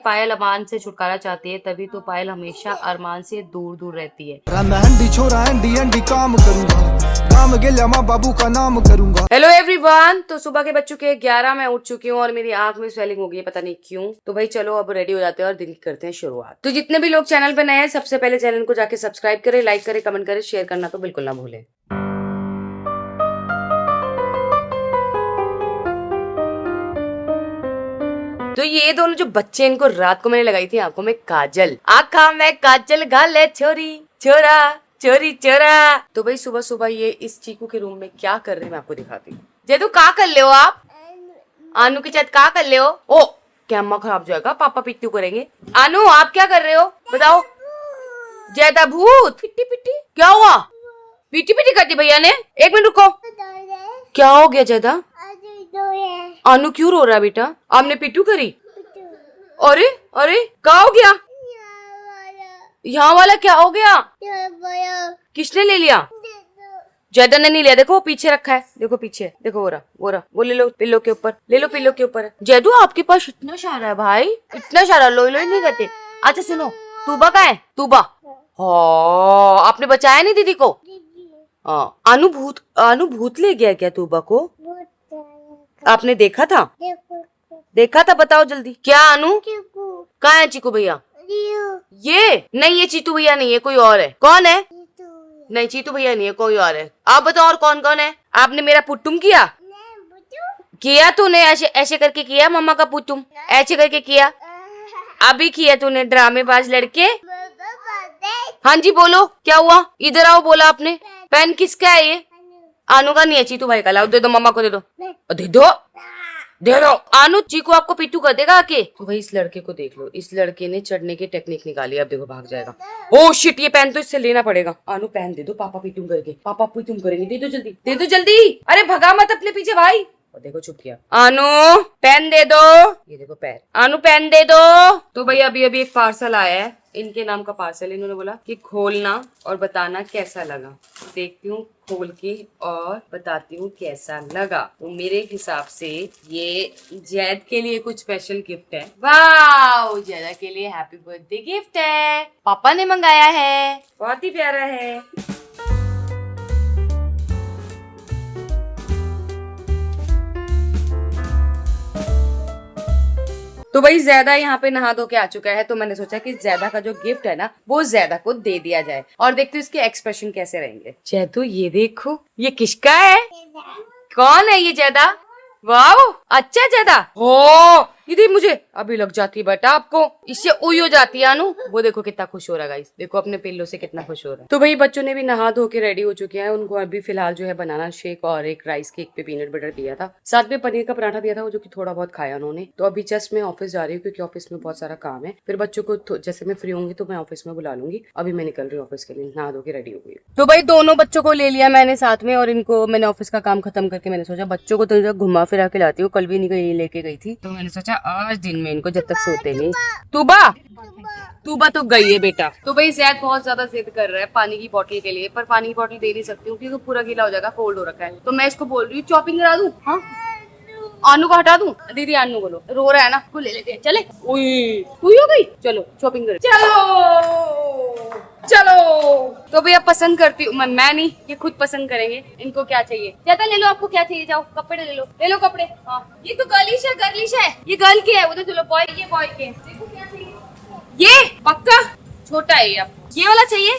पायल अरमान से छुटकारा चाहती है, तभी तो पायल हमेशा अरमान से दूर दूर रहती है। हेलो एवरीवन, तो सुबह के बज चुके हैं 11, मैं उठ चुकी हूँ और मेरी आंख में स्वेलिंग हो गई है, पता नहीं क्यों। तो भाई चलो अब रेडी हो जाते हैं और दिन की करते हैं शुरुआत। तो जितने भी लोग चैनल पे नए हैं, सबसे पहले चैनल को जाके सब्सक्राइब करें, लाइक करें, कमेंट करें, शेयर करना तो बिल्कुल ना भूलें। तो ये दोनों जो बच्चे, इनको रात को मैंने लगाई थी आंखों में काजल। आँखा में काजल घाले छोरी छोरा चोरी चोरा। तो भाई सुबह सुबह ये इस चीकू के रूम में क्या कर रहे हैं मैं आपको दिखाती हूँ। जैदू का कर ले हो आप? आनू के साथ का कर ले हो? ओ कैमरा खराब जाएगा, पापा पिट्टू करेंगे। आनू आप क्या कर रहे हो बताओ? जैदा भूत पिट्टी पिट्टी क्या हुआ? पिट्टी पिट्टी करती भैया ने। एक मिनट रुको, क्या हो गया जैदा? आनू क्यों रो रहा है बेटा? आपने पिट्टू करी? अरे अरे क्या हो गया? यहाँ वाला क्या हो गया? किसने ले लिया? जैदा ने नहीं लिया, देखो वो पीछे रखा है, देखो पीछे, देखो वो ले लो पिल्लो के ऊपर, ले लो पिल्लो के ऊपर। जैदू आपके पास इतना सारा है भाई, इतना सारा लोई लोई नहीं करते। अच्छा सुनो, तूबा का है? तूबा हाँ, आपने बचाया नहीं दीदी को? हाँ, अनुभूत ले गया क्या तूबा को? आपने देखा था? देखा था, बताओ जल्दी। क्या अनु? कहाँ है चीकू भैया? ये नहीं, ये चीतू भैया नहीं है, कोई और है। कौन है? नहीं चीतू भैया नहीं है, कोई और है। आप बताओ और कौन कौन है? आपने मेरा पुट्टुम किया? किया तूने, ऐसे ऐसे करके किया मम्मा का पुट्टुम, ऐसे करके किया। अभी किया तूने, ड्रामेबाज लड़के। हाँ जी बोलो, क्या हुआ? इधर आओ, बोला आपने। पेन किसका है ये? आनू का नहीं है, चीतू भाई का। लाओ दे दो, मम्मा को दे दो, दे दो दे दो। आनू चीकू आपको पिट्टू कर देगा आके। तो भाई इस लड़के को देख लो, इस लड़के ने चढ़ने की टेक्निक निकाली। अब देखो भाग जाएगा। ओह शिट, ये पेन तो इससे लेना पड़ेगा। आनू पेन दे दो, पापा पिट्टू करके, पापा पिट्टू करेंगे। दे दो जल्दी, दे दो जल्दी। अरे भगा मत अपने पीछे भाई। और देखो चुप किया। आनू पेन दे दो, ये देखो पेन। आनू पेन दे दो। तो भाई अभी अभी एक पार्सल आया है, इनके नाम का पार्सल। इन्होंने बोला कि खोलना और बताना कैसा लगा। देखती हूँ खोल के और बताती हूँ कैसा लगा। तो मेरे हिसाब से ये जैद के लिए कुछ स्पेशल गिफ्ट है। वाह, जैदा के लिए हैप्पी बर्थडे गिफ्ट है, पापा ने मंगाया है, बहुत ही प्यारा है। तो भाई ज्यादा यहाँ पे नहा धो के आ चुका है, तो मैंने सोचा कि ज्यादा का जो गिफ्ट है ना वो ज्यादा को दे दिया जाए और देखते हैं इसके एक्सप्रेशन कैसे रहेंगे। जैदू ये देखो, ये किसका है? कौन है ये ज्यादा? वाह अच्छा ज्यादा हो, ये मुझे अभी लग जाती है बेटा आपको, इससे उई हो जाती है अनु। वो देखो कितना खुश हो रहा है गाइस, देखो अपने पिल्लो से कितना खुश हो रहा है। तो भाई बच्चों ने भी नहा धो के रेडी हो चुके हैं। उनको अभी फिलहाल जो है बनाना शेक और एक राइस केक पे पीनट बटर दिया था, साथ में पनीर का पराठा दिया था, वो जो कि थोड़ा बहुत खाया उन्होंने। तो अभी जस्ट मैं ऑफिस जा रही हूँ क्योंकि ऑफिस में बहुत सारा काम है। फिर बच्चों को जैसे मैं फ्री होंगी तो मैं ऑफिस में बुला लूंगी। अभी मैं निकल रही हूँ ऑफिस के लिए, नहा धो के रेडी हो गई। तो भाई दोनों बच्चों को ले लिया मैंने साथ में और इनको मैंने ऑफिस का काम खत्म करके मैंने सोचा बच्चों को तो घुमा फिरा के लाती हूँ। कल भी नहीं कहीं लेके गई थी, तो मैंने सोचा आज दिन में इनको जब तक सोते नहीं। तूबा तो गई है बेटा। तो भाई जैद बहुत ज्यादा जिद कर रहा है पानी की बोतल के लिए, पर पानी की बोतल दे नहीं सकती हूँ क्योंकि पूरा गीला हो जाएगा, कोल्ड हो रखा है। तो मैं इसको बोल रही हूँ चॉपिंग करा दूं। हाँ आनू को हटा दूं? दीदी आनू बोलो, रो रहा है ना, को ले लेते हैं। चले हुई हो गई, चलो शॉपिंग करें, चलो चलो। तो भैया पसंद करती हूँ मैं नहीं, ये खुद पसंद करेंगे इनको क्या चाहिए। ज्यादा ले लो, आपको क्या चाहिए, जाओ कपड़े ले लो कपड़े। हाँ ये तो गर्लिश है, ये गर्ल की है, उधर चलो बॉय के। देखो क्या चाहिए, ये पक्का छोटा है आपको, ये वाला चाहिए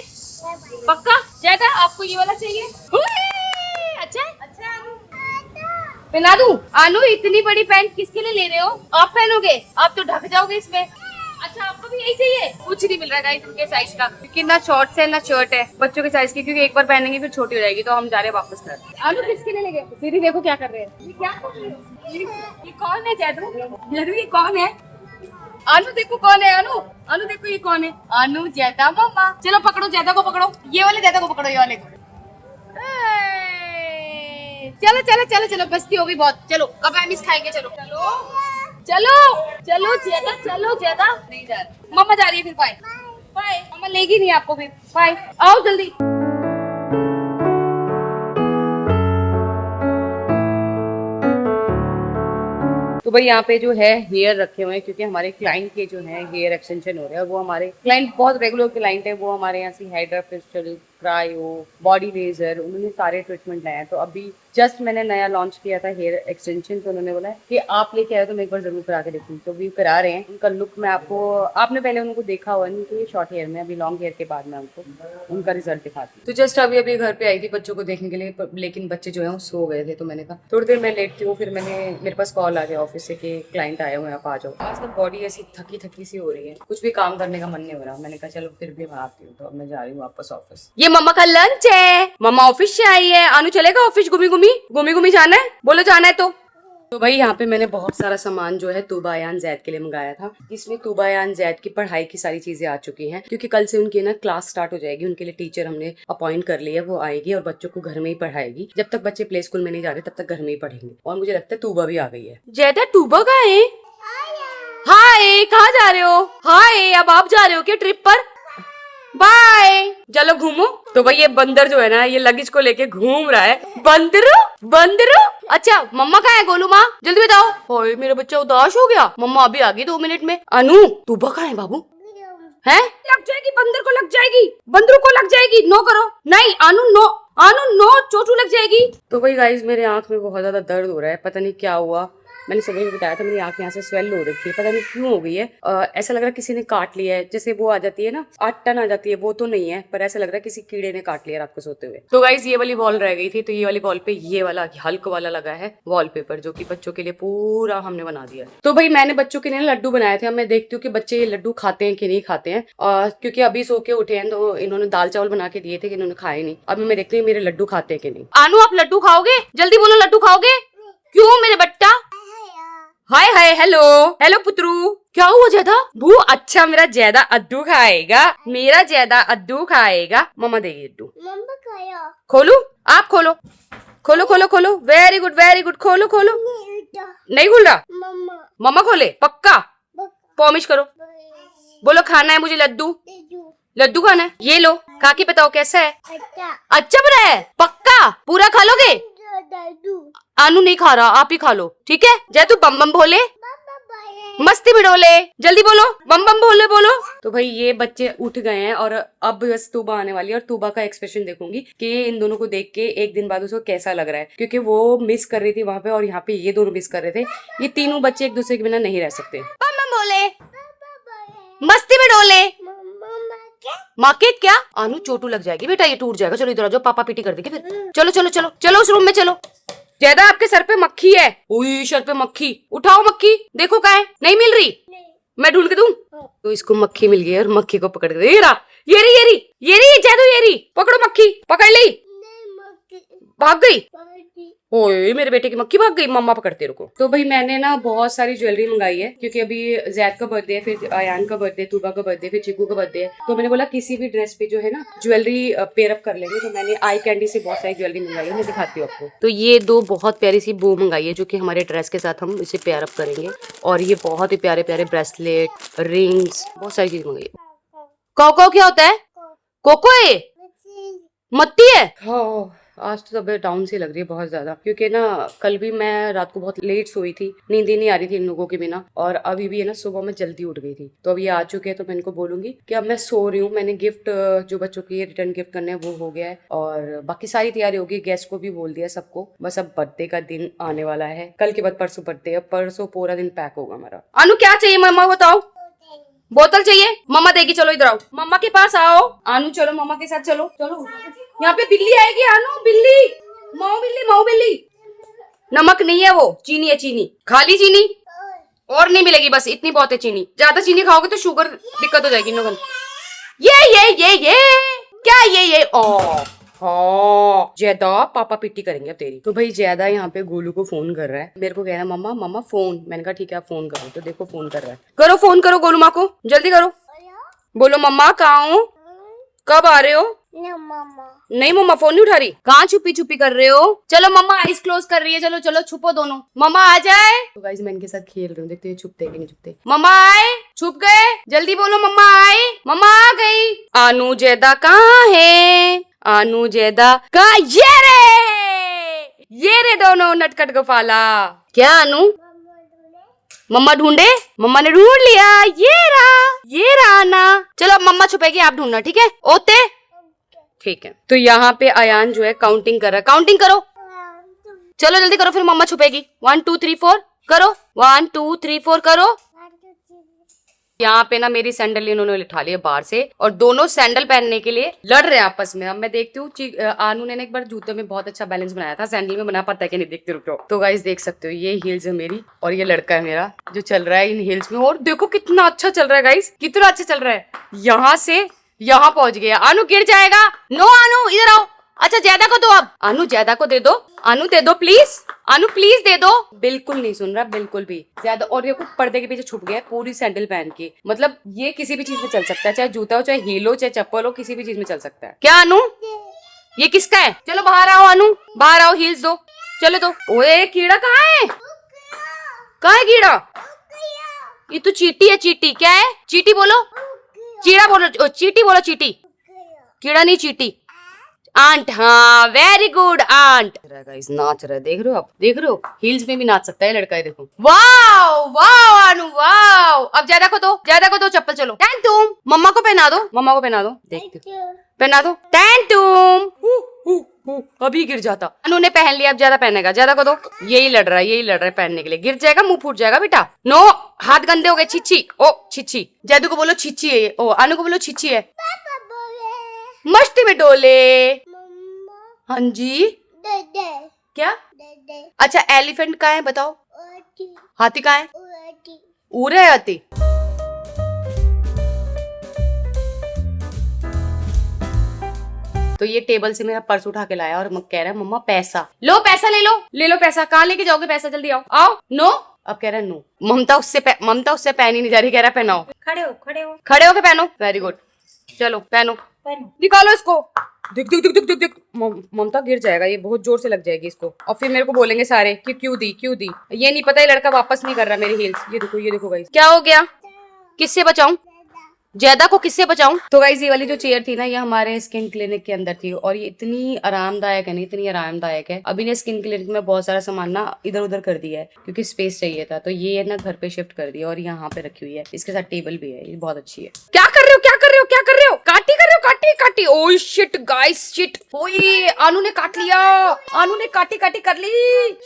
पक्का। ज्यादा आपको ये वाला चाहिए? अच्छा पहना दूं? आनू इतनी बड़ी पैंट किसके लिए ले रहे हो? आप पहनोगे? आप तो ढक जाओगे इसमें। अच्छा आपको भी यही चाहिए? कुछ नहीं मिल रहा है इनके साइज का, क्योंकि ना शॉर्ट्स है ना शर्ट है बच्चों के साइज की, क्योंकि एक बार पहनेंगे फिर छोटी हो जाएगी। तो हम जा रहे हैं वापस घर। आलू किसके लिए ले गए? दीदी देखो क्या कर रहे हैं, ये क्या कर रहे हैं? ये कौन है जैदू? ये कौन है? आनू देखो कौन है, आनू देखो ये कौन है? आनू जैदा मम्मा। चलो पकड़ो जैदा को, पकड़ो ये वाले जैदा को, पकड़ो ये वाले को। चलो चलो चलो चलो, बस्ती हो गई बहुत। चलो अब हम इस खाएंगे, चलो चलो चलो ज्यादा, चलो ज्यादा नहीं जा रही मम्मा, जा रही है फिर। बाय बाय, मम्मा लेगी नहीं आपको फिर। बाय, आओ जल्दी। तो भाई यहाँ पे जो है हेयर रखे हुए हैं क्योंकि हमारे क्लाइंट के जो है हेयर एक्सटेंशन हो रहे हैं। वो हमारे क्लाइंट बहुत रेगुलर क्लाइंट है, वो हमारे यहाँ से hydra facial, cryo, body laser, उन्होंने सारे ट्रीटमेंट लाए हैं। तो अभी जस्ट मैंने नया लॉन्च किया था हेयर एक्सटेंशन, तो उन्होंने बोला कि आप लेके आए तो मैं एक बार जरूर करा के देखूँ। तो भी करा रहे हैं। उनका लुक मैं आपने पहले उनको देखा हुआ नहीं, तो ये शॉर्ट हेयर में, अभी लॉन्ग हेयर के बाद मैं उनको उनका रिजल्ट दिखाती हूँ। तो जस्ट अभी घर पे आई थी बच्चों को देखने के लिए, लेकिन बच्चे जो है वो सो गए थे। तो मैंने कहा थोड़ी देर मैं लेटती हूँ, फिर मेरे पास कॉल आ गया ऑफिस से कि क्लाइंट आए हुए हैं, आप आ जाओ। आज ना बॉडी ऐसी थकी सी हो रही है, कुछ भी काम करने का मन नहीं हो रहा। मैंने कहा चलो फिर भी मैं आती हूँ। तो अब मैं जा रही हूँ वापस ऑफिस। ये मम्मा का लंच है, मम्मा ऑफिस से आई है। अनु चलेगा ऑफिस? घूमी जाना है, बोलो जाना है तो भाई यहाँ पे मैंने बहुत सारा सामान जो है तूबा अयान जैद के लिए मंगाया था। इसमें तूबा अयान जैद की पढ़ाई की सारी चीजें आ चुकी हैं क्योंकि कल से उनकी ना क्लास स्टार्ट हो जाएगी। उनके लिए टीचर हमने अपॉइंट कर लिया है, वो आएगी और बच्चों को घर में ही पढ़ाएगी। जब तक बच्चे प्ले स्कूल में नहीं जा रहे तब तक घर में ही पढ़ेंगे। और मुझे लगता है तूबा भी आ गई है। जैदा तूबा कहाँ है? हाय, कहाँ जा रहे हो? हाय, अब आप जा रहे हो क्या ट्रिप पर? बाय, चलो घूमो। तो भाई ये बंदर जो है ना, ये लगेज को लेके घूम रहा है। बंदरो। अच्छा मम्मा कहाँ है? गोलू माँ जल्दी बताओ। होय मेरा बच्चा उदास हो गया। मम्मा अभी आ गई 2 मिनट में। अनु तूबा कहाँ है बाबू? है लग जाएगी, बंदर को लग जाएगी, बंदरों को लग जाएगी। नो करो, नहीं अनु नो, चोटू लग जाएगी। तो भाई गाइस मेरे आंख में बहुत ज्यादा दर्द हो रहा है, पता नहीं क्या हुआ। मैंने सुबह भी बताया था, मेरी आंख यहाँ से स्वेल हो रखी है, पता नहीं क्यों हो गई है। ऐसा लग रहा है किसी ने काट लिया है, जैसे वो आ जाती है ना 8 टन आ जाती है, वो तो नहीं है, पर ऐसा लग रहा है किसी कीड़े ने काट लिया रात को सोते हुए। तो गाइस ये वाली बॉल रह गई थी, तो ये वाली बॉल पे ये वाला हल्क वाला लगा है वॉलपेपर, जो कि बच्चों के लिए पूरा हमने बना दिया। तो भाई मैंने बच्चों के लिए लड्डू बनाए थे। अब मैं देखती हूँ कि बच्चे ये लड्डू खाते हैं कि नहीं खाते हैं, क्योंकि अभी सो के उठे हैं तो इन्होंने दाल चावल बना के दिए थे कि इन्होंने खाए नहीं। अब मैं देखती हूँ मेरे लड्डू खाते हैं कि नहीं। आनू आप लड्डू खाओगे? जल्दी बोलो, लड्डू खाओगे? क्यों मेरे बट्टा? हाय हेलो पुत्रू, क्या हुआ जैदा? भू अच्छा मेरा जैदा अद्दू खाएगा, मेरा जैदा अद्दू खाएगा। मम्मा देगी अद्दू। मम्मा खाया। खोलू? आप खोलो। वेरी गुड, खोलो। नहीं खुल रहा? मम्मा खोले पक्का? प्रॉमिस करो। बोलो खाना है मुझे लड्डू खाना है। ये लो खा के बताओ कैसा है। अच्छा बना है? पक्का पूरा खा लोगे? आनू नहीं खा रहा, आप ही खा लो, ठीक है? जय तू बम बम भोले, मस्ती बिडोले, जल्दी बोलो बम बम भोले बोलो। तो भाई ये बच्चे उठ गए हैं और अब बस तूबा आने वाली है और तूबा का एक्सप्रेशन देखूंगी कि इन दोनों को देख के एक दिन बाद उसको कैसा लग रहा है, क्योंकि वो मिस कर रही थी वहां पे और यहाँ पे ये दोनों मिस कर रहे थे। ये तीनों बच्चे एक दूसरे के बिना नहीं रह सकते। बम बम भोले, मस्ती बिडोले, मार्केट क्या? आनू चोटू लग जाएगी बेटा, ये टूट जाएगा। चलो इधर आ जाओ, पापा पीटी कर देंगे फिर। चलो उस रूम में चलो। जैदा आपके सर पे मक्खी है। उई सर पे मक्खी, उठाओ मक्खी, देखो कहाँ है? नहीं मिल रही, मैं ढूंढ के दूं। तो इसको मक्खी मिल गई और मक्खी को पकड़ के, ये रही जैदू, पकड़ो मक्खी, पकड़ ली, भाग गई। ओए मेरे बेटे की मक्खी भाग गई, मम्मा पकड़ते रुको। तो भाई मैंने ना बहुत सारी ज्वेलरी मंगाई है क्योंकि अभी जैद का बर्थडे है, फिर अयान का बर्थडे, तूबा का बर्थडे, फिर चिकू का बर्थडे है। तो मैंने बोला किसी भी ड्रेस पे जो है ना ज्वेलरी पेयर अप कर लेंगे। तो मैंने आई कैंडी से बहुत सारी ज्वेलरी मंगाई है, मैं दिखाती हूँ आपको। तो ये 2 बहुत प्यारी सी बो मंगाई है जो कि हमारे ड्रेस के साथ हम इसे पेयर अप करेंगे। और ये बहुत ही प्यारे प्यारे ब्रेसलेट, रिंग्स, बहुत सारी चीज मंगाई है। कौ क्या होता है? कोको है, मत्ती है। हाँ आज तो तबीयत डाउन सी लग रही है बहुत ज्यादा, क्योंकि ना कल भी मैं रात को बहुत लेट सोई थी, नींद ही नहीं आ रही थी इन लोगों के बिना। और अभी भी है ना सुबह में जल्दी उठ गई थी। तो अभी आ चुके हैं तो मैं इनको बोलूंगी कि अब मैं सो रही हूँ। मैंने गिफ्ट जो बच्चों के रिटर्न गिफ्ट करने हैं वो हो गया है और बाकी सारी तैयारी होगी। गेस्ट को भी बोल दिया सबको, बस अब बर्थडे का दिन आने वाला है। कल के बाद परसों बर्थडे है, परसों पूरा दिन पैक होगा हमारा। अनु क्या चाहिए मम्मा बताओ? बोतल चाहिए, मम्मा देगी। चलो इधर आओ, मम्मा के पास आओ। आनू चलो मम्मा के साथ चलो। यहाँ पे बिल्ली आएगी। आनू बिल्ली, माओ बिल्ली। नमक नहीं है वो, चीनी है, चीनी। खाली चीनी और नहीं मिलेगी, बस इतनी बहुत है चीनी। ज्यादा चीनी खाओगे तो शुगर दिक्कत हो जाएगी। ये क्या ये हाँ जैदा पापा पिट्टी करेंगे अब तेरी। तो भाई जैदा यहाँ पे गोलू को फोन कर रहा है, मेरे को कह रहा है मम्मा फोन। मैंने कहा ठीक है आप फोन करो। तो देखो फोन कर रहा है। करो फोन करो गोलू माँ को, जल्दी करो। बोलो मम्मा कहाँ हो, कब आ रहे हो? नहीं मम्मा फोन नहीं उठा रही। कहाँ छुपी कर रहे हो? चलो मम्मा आइस क्लोज कर रही है, चलो छुपो दोनों। मम्मा आ जाए। तो गाइस मैं इनके साथ खेल रही हूँ, देखते हैं छुपते कि नहीं छुपते। मम्मा आए, छुप गए, जल्दी बोलो मम्मा आए। मम्मा आ गई। आनू जैदा कहाँ है? आनू जैदा कहाँ? ये रे दोनों नटखट गोपाला। क्या आनू? मम्मा ढूंढे, मम्मा ने ढूंढ लिया, ये रहा ना। चलो अब मम्मा छुपेगी, आप ढूंढना, ठीक है? ओते ठीक है। तो यहाँ पे अयान जो है काउंटिंग कर रहा है, काउंटिंग करो, चलो जल्दी करो, फिर मम्मा छुपेगी। 1 2 3 4 करो, 1 2 3 4 करो। यहाँ पे ना मेरी सैंडल इन्होंने उठा लिया बाहर से और दोनों सैंडल पहनने के लिए लड़ रहे हैं आपस में। अब मैं देखती हूँ आनू ने एक बार जूते में बहुत अच्छा बैलेंस बनाया था, सैंडल में बना पाता है कि नहीं, देखते रुको। तो गाइस देख सकते हो ये हील्स है मेरी और ये लड़का है मेरा जो चल रहा है इन हील्स में। और देखो कितना अच्छा चल रहा है गाइस, कितना अच्छा चल रहा है, यहाँ से यहाँ पहुंच गया। आनू गिर जाएगा। नो आनू इधर आओ। अच्छा ज्यादा को दो, अब आनू ज्यादा को दे दो, आनू दे दो प्लीज, आनू प्लीज दे दो। बिल्कुल नहीं सुन रहा, बिल्कुल भी ज्यादा। और देखो पर्दे के पीछे छुप गया पूरी सैंडल पहन के। मतलब ये किसी भी चीज में चल सकता है, चाहे जूता हो, चाहे हील हो, चाहे चप्पल हो, किसी भी चीज में चल सकता है। क्या आनू ये किसका है? चलो बाहर आओ आनू, बाहर आओ, हील्स दो, चलो दो। ओए कीड़ा कहाँ है? कहाँ है कीड़ा? ये तो चीटी है, चीटी। क्या है? चीटी बोलो, कीड़ा बोलो, चीटी बोलो, चीटी। कीड़ा नहीं चीटी, आंट। हाँ वेरी गुड आंट। गाइस नाच रहा है, देख रहे हो आप, देख रहे हो हील्स में भी नाच सकता है लड़का है, देखो। वाओ वाओ आनू वाओ। अब ज्यादा को दो, ज्यादा को दो चप्पल। चलो टैंटूम, मम्मा को पहना दो, मम्मा को पहना दो, देखते पहना दो टैंटूम। अभी गिर जाता। अनु ने पहन लिया, अब ज्यादा पहनेगा, ज्यादा को दो। यही लड़ रहा है, यही लड़ रहा है पहनने के लिए। गिर जाएगा, मुंह फूट जाएगा बेटा। नो हाथ गंदे हो गए, छिछी। ओ छिछी, जादू को बोलो छिछी है ये। ओ अनु को बोलो छिछी है। मस्ती में डोले। हाँ जी क्या? अच्छा एलिफेंट कहाँ है बताओ? हाथी कहाँ है? उड़े हाथी। तो ये टेबल से मेरा पर्स उठा के लाया और कह रहा है मम्मा पैसा लो, पैसा ले लो, ले लो पैसा। कहाँ लेके जाओगे पैसा? जल्दी आओ, आओ। नो अब कह रहा है नो। ममता उससे पहन ही नहीं जा रही, कह रहा है पहनाओ। खड़े हो, खड़े हो, खड़े होके पहनो। वेरी गुड, चलो पहनो, निकालो इसको। दिख दिख दिख दिख दिख दिख। ममता गिर जाएगा, ये बहुत जोर से लग जाएगी इसको। और फिर मेरे को बोलेंगे सारे कि क्यों दी, क्यों दी। ये नहीं पता ये लड़का वापस नहीं कर रहा मेरी हील्स। ये देखो, ये देखो गाइस, क्या हो गया? किससे बचाऊं? ज्यादा को किससे बचाऊं? तो गाइस ये वाली जो चेयर थी ना, ये हमारे स्किन क्लिनिक के अंदर थी और ये इतनी आरामदायक है, नहीं इतनी आरामदायक है। अभी ने स्किन क्लिनिक में बहुत सारा सामान ना इधर उधर कर दिया है क्योंकि स्पेस चाहिए था, तो ये ना घर पे शिफ्ट कर दिया और यहाँ पे रखी हुई है। इसके साथ टेबल भी है, ये बहुत अच्छी है। क्या कर रहे हो, क्या कर रहे हो, क्या कर रहे हो? काटी कर रहे हो, काटी काटी। Oh shit guys, shit. ओए आनू ने काट लिया, आनू ने काटी काटी कर ली।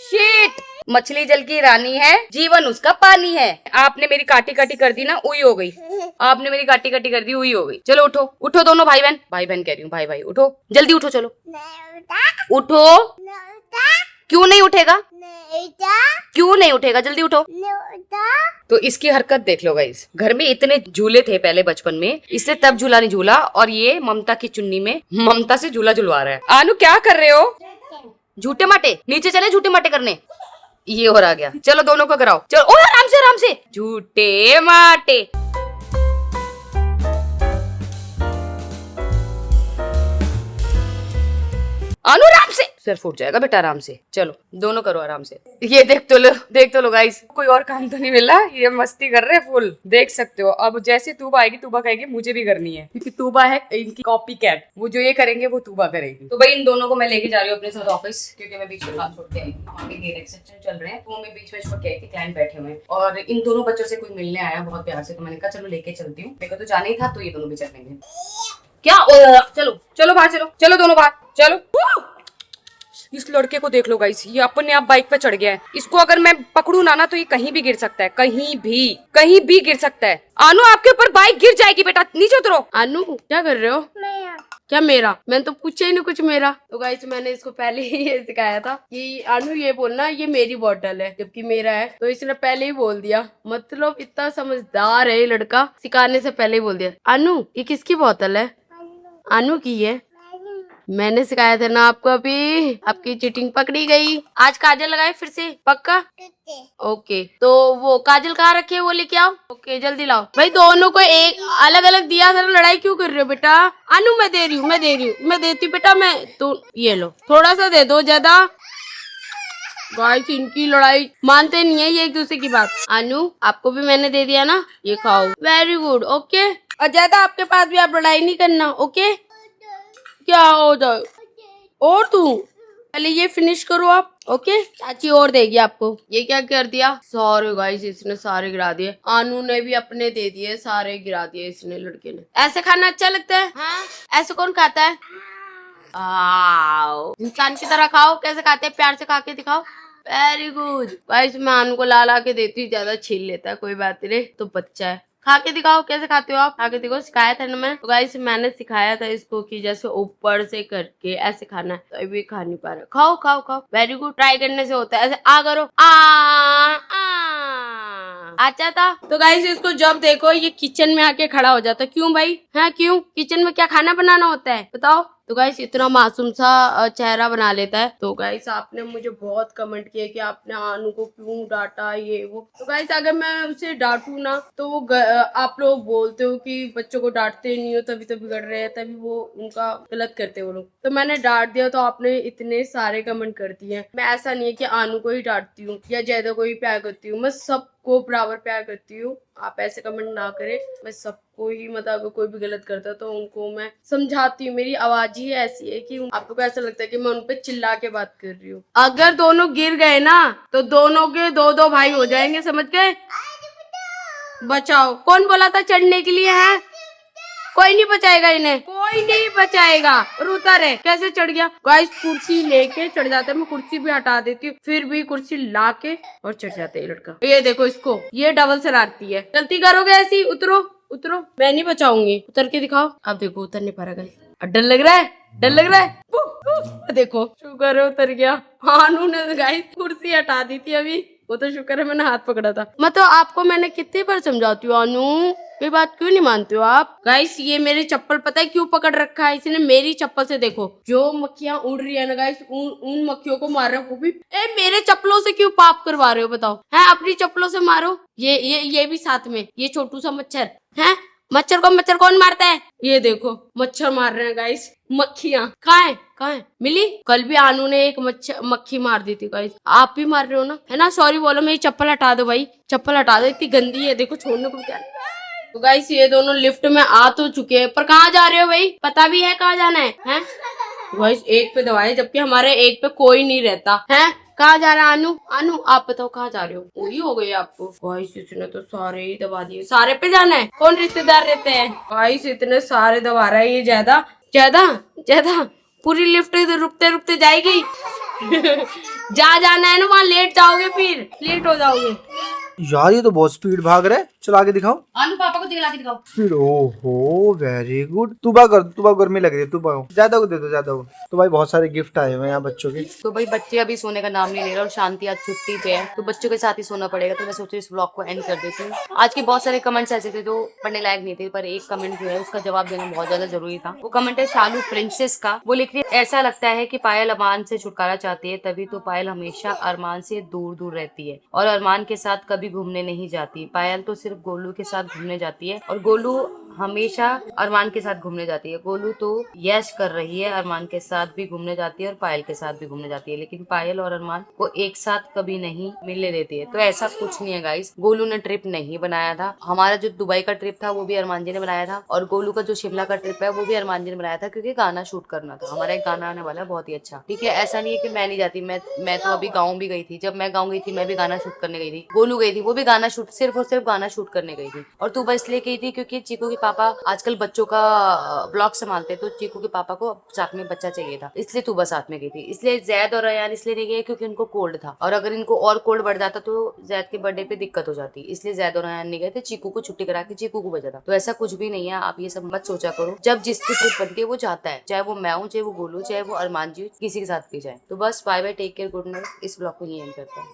शिट, मछली जल की रानी है, जीवन उसका पानी है। आपने मेरी काटी काटी कर दी ना, उई हो गई। आपने मेरी काटी काटी कर दी, उई हो गई। चलो उठो, उठो दोनों भाई बहन, भाई बहन कह रही हूँ, भाई भाई उठो, जल्दी उठो, चलो उठो। क्यों नहीं उठेगा? क्यों नहीं उठेगा? जल्दी उठो। तो इसकी हरकत देख लो गाइस, घर में इतने झूले थे पहले बचपन में, इससे तब झूला नहीं झूला और ये ममता की चुन्नी में ममता से झूला झुलवा रहा है। आनू क्या कर रहे हो? झूठे माटे, नीचे चले झूठे माटे करने। ये और आ गया, चलो दोनों को कराओ, चलो। ओ आराम से, आराम से, झूठे माटे। आनू आराम से, सिर फूट जाएगा बेटा, आराम से। चलो दोनों करो आराम से। ये देख तो लो गाइस, कोई और काम तो नहीं मिला, ये मस्ती कर रहे हैं फुल, देख सकते हो। अब जैसे तूबा आएगी, तूबा कहेगी मुझे भी करनी है क्योंकि तूबा है इनकी कॉपी कैट। वो जो ये करेंगे वो तूबा करेगी। तो भाई इन दोनों को मैं लेके जा रही हूँ अपने साथ ऑफिस, क्योंकि मैं बीच में काम छोड़ के आई थी। वहाँ पे गेट एक्सेप्शन चल रहे हैं, तो मैं बीच में छोड़ के आई थी, क्लाइंट बैठे हुए हैं और इन दोनों बच्चों से कोई मिलने आया बहुत प्यार से, तो मैंने कहा चलो लेके चलती हूँ। मेरे को तो जाना ही था, तो ये दोनों भी चलेंगे। क्या? चलो चलो बाहर, चलो चलो दोनों बाहर, चलो। इस लड़के को देख लो गाइस, ये अपने आप बाइक पे चढ़ गया है। इसको अगर मैं पकड़ू ना तो ये कहीं भी गिर सकता है, कहीं भी गिर सकता है। आनू आपके ऊपर बाइक गिर जाएगी बेटा, नीचे उतरो। आनू क्या कर रहे हो? क्या मेरा? मैंने तो पूछा ही नहीं कुछ मेरा। तो गाइस मैंने इसको पहले ही ये सिखाया था कि आनू ये बोलना ये मेरी बोतल है जबकि मेरा है, तो इसने पहले ही बोल दिया। मतलब इतना समझदार है ये लड़का, सिखाने से पहले ही बोल दिया। आनू ये किसकी बोतल है? आनू की है, मैंने सिखाया था ना आपको। अभी आपकी चीटिंग पकड़ी गई। आज काजल लगाए फिर से, पक्का? ओके, तो वो काजल कहाँ रखी है वो लेके आओ। ओके जल्दी लाओ भाई। दोनों को एक अलग अलग दिया था, लड़ाई क्यों कर रहे हो बेटा? अनु मैं दे रही हूँ, मैं देती हूँ बेटा। मैं तो ये लो, थोड़ा सा दे दो, ज्यादा। गाइस इनकी लड़ाई मानते नहीं है ये एक दूसरे की बात। अनु आपको भी मैंने दे दिया ना, ये खाओ। Very good, okay. और ज्यादा आपके पास भी आप लड़ाई नहीं करना, ओके? क्या हो जाए? और तू पहले ये फिनिश करो आप। ओके, चाची और देगी आपको। ये क्या कर दिया, सॉरी गाइस, इसने सारे गिरा दिए। आनू ने भी अपने दे दिए, सारे गिरा दिए इसने, लड़के ने। ऐसे खाना अच्छा लगता है? हाँ? ऐसे कौन खाता है? आओ, इंसान की तरह खाओ। कैसे खाते हैं, प्यार से खा के दिखाओ। वेरी गुड गाइस, मैं आनू को ला ला के देती हूँ, ज्यादा छीन लेता है, कोई बात नहीं, तो बच्चा है। खा के दिखाओ, कैसे खाते हो आप, खा के दिखाओ। सिखाया था ना मैं, तो गाइस मैंने सिखाया था इसको कि जैसे ऊपर से करके ऐसे खाना है, तो अभी खा नहीं पा रहा। खाओ खाओ खाओ, वेरी गुड। ट्राई करने से होता है, ऐसे आ करो, अच्छा था। तो गाइस इसको जब देखो ये किचन में आके खड़ा हो जाता है। क्यों भाई, है क्यों? किचन में क्या खाना बनाना होता है, बताओ। तो गाइस इतना मासूम सा चेहरा बना लेता है। तो गाइस आपने मुझे बहुत कमेंट किए कि आपने आनू को क्यों डांटा, ये वो। तो गाइस अगर मैं उसे डांटू ना तो वो आप लोग बोलते हो कि बच्चों को डांटते नहीं हो तभी तो बिगड़ रहे हैं, तभी वो उनका गलत करते हो लोग। तो मैंने डांट दिया तो आपने इतने सारे कमेंट कर दिए। मैं ऐसा नहीं है कि आनू को ही डांटती हूँ या जैदा को ही प्यार करती हूँ, मैं सबको बराबर प्यार करती हूँ। आप ऐसे कमेंट ना करें, मैं सबको ही, मतलब अगर कोई भी गलत करता है तो उनको मैं समझाती हूँ। मेरी आवाज ही ऐसी है कि आपको ऐसा लगता है कि मैं उनपे चिल्ला के बात कर रही हूँ। अगर दोनों गिर गए ना तो दोनों के दो दो भाई हो जाएंगे, समझ गए? बचाओ। कौन बोला था चढ़ने के लिए, है? कोई नहीं बचाएगा इन्हें, कोई नहीं बचाएगा। और उतर है, कैसे चढ़ गया गाइस, कुर्सी लेके चढ़ जाता है। मैं कुर्सी भी हटा देती हूँ, फिर भी कुर्सी लाके और चढ़ जाता है ये लड़का। ये देखो इसको, ये डबल शरारती है। गलती करोगे ऐसी, उतरो उतरो, मैं नहीं बचाऊंगी। उतर के दिखाओ। अब देखो उतर नहीं पा रहा गाइस, डर लग रहा है, डर लग रहा है। देखो शुक्र है उतर गया। आनू ने गाइस कुर्सी हटा दी थी अभी, वो तो शुक्र है मैंने हाथ पकड़ा था। मतलब आपको मैंने कितनी बार समझाती हूँ आनू, ये बात क्यों नहीं मानते हो आप? गाइस ये मेरी चप्पल पता है क्यों पकड़ रखा है इसने? मेरी चप्पल से देखो जो मक्खियां उड़ रही है ना गाइस, उन मक्खियों को मार रहे हो। वो भी मेरे चप्पलों से क्यों पाप करवा रहे हो, बताओ? है अपनी चप्पलों से मारो। ये भी साथ में, ये छोटू सा मच्छर है। मच्छर कौन मारता है? ये देखो मच्छर मार रहे हैं गाइस, मक्खियां। कहाँ है मिली? कल भी आनू ने एक मक्खी मार दी थी गाइस। आप भी मार रहे हो ना, है ना? सॉरी बोलो, मेरी चप्पल हटा दो भाई, चप्पल हटा दो, इतनी गंदी है। देखो छोड़ने को क्या। तो गाइस ये दोनों लिफ्ट में आ तो चुके हैं, पर कहाँ जा रहे हो भाई? पता भी है कहाँ जाना है? गाइस एक पे दबाए, जबकि हमारे एक पे कोई नहीं रहता है। कहाँ जा रहा है आनू? आनू आप बताओ कहाँ जा रहे हो? पूरी हो गई आपको? गाइस इसने तो सारे ही दबा दिए। सारे पे जाना है? कौन रिश्तेदार रहते हैं? गाइस इतने सारे दबा रहा है ये, ज्यादा ज्यादा ज्यादा। पूरी लिफ्ट रुकते रुकते जाएगी। जहाँ जाना है ना वहाँ लेट जाओगे, फिर लेट हो जाओगे। यार ये तो बहुत स्पीड भाग रहा है, चला के दिखाओ। आनू पापा को दिखला के दिखाओ स्पीड। ओहो वेरी गुड। तू भाग कर, तू भाग, गर्मी लग रही है, तू भागो। ज्यादा को दे दो, ज्यादा को। तो भाई बहुत सारे गिफ्ट आए हुए हैं यहाँ बच्चों के। तो भाई बच्चे अभी सोने का नाम नहीं ले रहे और शांति आज छुट्टी पे है, तो बच्चों के साथ ही सोना पड़ेगा। तो मैं सोची इस ब्लॉग को एंड कर देती हूँ। आज के बहुत सारे कमेंट्स ऐसे थे जो पढ़ने लायक नहीं थे, पर एक कमेंट जो है उसका जवाब देना बहुत ज्यादा जरूरी था। वो कमेंट है शालू प्रिंसेस का। वो लिख रही है, ऐसा लगता है कि पायल अरमान से छुटकारा चाहती है, तभी तो पायल हमेशा अरमान से दूर दूर रहती है और अरमान के साथ कभी घूमने नहीं जाती। पायल तो सिर्फ गोलू के साथ घूमने जाती है और गोलू हमेशा अरमान के साथ घूमने जाती है। गोलू तो यश कर रही है, अरमान के साथ भी घूमने जाती है और पायल के साथ भी घूमने जाती है, लेकिन पायल और अरमान को एक साथ कभी नहीं मिलने देती है। तो ऐसा कुछ नहीं है गाइस, गोलू ने ट्रिप नहीं बनाया था। हमारा जो दुबई का ट्रिप था वो भी अरमान जी ने बनाया था, और गोलू का जो शिमला का ट्रिप है वो भी अरमान जी ने बनाया था, क्योंकि गाना शूट करना था। हमारा एक गाना आने वाला है बहुत ही अच्छा, ठीक है? ऐसा नहीं है कि मैं नहीं जाती, मैं तो अभी गाँव भी गई थी। जब मैं गाँव गई थी मैं भी गाना शूट करने गई थी। गोलू गई थी, वो भी गाना शूट, सिर्फ और सिर्फ गाना शूट करने गई थी। और तू बस इसलिए गई थी क्योंकि चीकू के पापा आजकल बच्चों का ब्लॉग संभालते, तो चीकू के पापा को साथ में बच्चा चाहिए था, इसलिए तू बस साथ में गई थी। इसलिए जैद और अयान इसलिए नहीं गए क्योंकि उनको कोल्ड था, और अगर इनको और कोल्ड बढ़ जाता तो जैद के बर्थडे पे दिक्कत हो जाती, इसलिए जैद और अयान नहीं गए थे। चीकू को छुट्टी करा के चीकू को बचा था। तो ऐसा कुछ भी नहीं है, आप ये सब मत सोचा करो। जब जिसकी ट्रिप बनती है वो जाता है, चाहे वो मैं हूँ, चाहे वो गोलू, चाहे वो अरमान जी, किसी के साथ भी जाए। तो बस bye bye, take care, good night. इस ब्लॉग को यही एंड करता है।